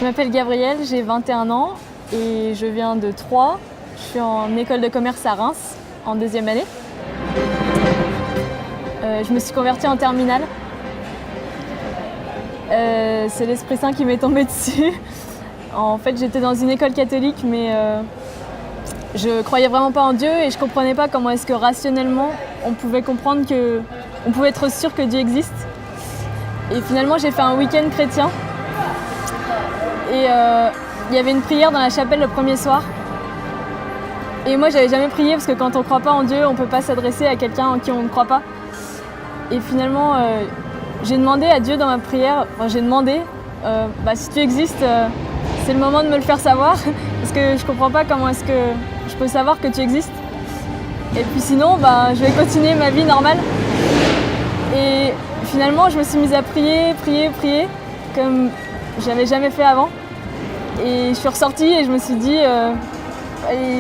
Je m'appelle Gabrielle, j'ai 21 ans et je viens de Troyes. Je suis en école de commerce à Reims, en deuxième année. Je me suis convertie en terminale. C'est l'Esprit Saint qui m'est tombé dessus. En fait, j'étais dans une école catholique, mais je croyais vraiment pas en Dieu et je comprenais pas comment est-ce que rationnellement on pouvait comprendre on pouvait être sûr que Dieu existe. Et finalement, j'ai fait un week-end chrétien. Et il y avait une prière dans la chapelle le premier soir. Et moi, j'avais jamais prié parce que quand on ne croit pas en Dieu, on ne peut pas s'adresser à quelqu'un en qui on ne croit pas. Et finalement, j'ai demandé à Dieu dans ma prière, si tu existes, c'est le moment de me le faire savoir parce que je ne comprends pas comment est-ce que je peux savoir que tu existes. Et puis sinon, je vais continuer ma vie normale. Et finalement, je me suis mise à prier, comme j'avais jamais fait avant. Et je suis ressortie et je me suis dit,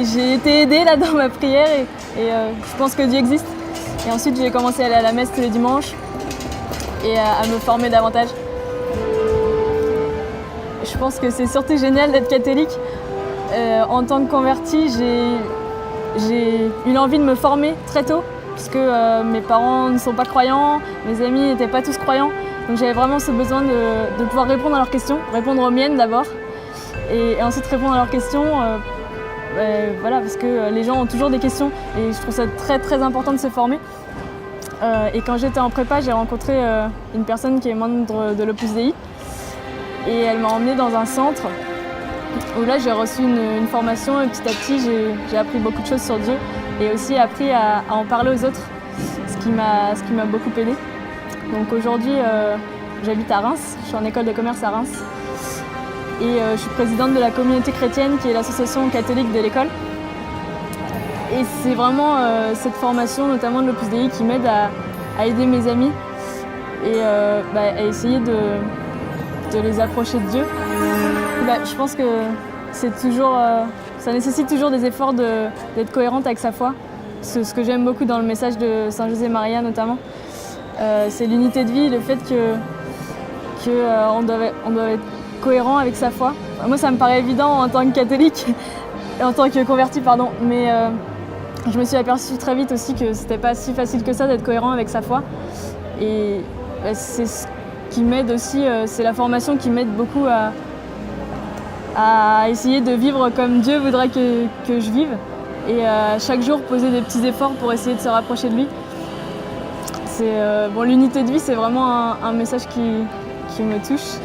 j'ai été aidée là dans ma prière et je pense que Dieu existe. Et ensuite, j'ai commencé à aller à la messe tous les dimanches et à me former davantage. Je pense que c'est surtout génial d'être catholique. En tant que convertie, j'ai eu l'envie de me former très tôt, puisque mes parents ne sont pas croyants, mes amis n'étaient pas tous croyants. Donc j'avais vraiment ce besoin de pouvoir répondre à leurs questions, répondre aux miennes d'abord, et ensuite répondre à leurs questions, parce que les gens ont toujours des questions, et je trouve ça très très important de se former. Et quand j'étais en prépa, j'ai rencontré une personne qui est membre de l'Opus Dei, et elle m'a emmenée dans un centre où là j'ai reçu une formation et petit à petit j'ai appris beaucoup de choses sur Dieu et aussi appris à en parler aux autres, ce qui m'a beaucoup aidée. Donc aujourd'hui j'habite à Reims, je suis en école de commerce à Reims et je suis présidente de la communauté chrétienne qui est l'association catholique de l'école. Et c'est vraiment cette formation notamment de l'Opus Dei qui m'aide à aider mes amis et à essayer de les approcher de Dieu. Je pense que ça nécessite toujours des efforts d'être cohérente avec sa foi. Ce que j'aime beaucoup dans le message de Saint José Maria notamment, c'est l'unité de vie, le fait qu'on doit être cohérent avec sa foi. Moi ça me paraît évident en tant que catholique, en tant que convertie, mais je me suis aperçue très vite aussi que c'était pas si facile que ça d'être cohérent avec sa foi. Et c'est ce qui m'aide aussi, c'est la formation qui m'aide beaucoup à essayer de vivre comme Dieu voudrait que je vive et chaque jour poser des petits efforts pour essayer de se rapprocher de lui. L'unité de vie, c'est vraiment un message qui me touche.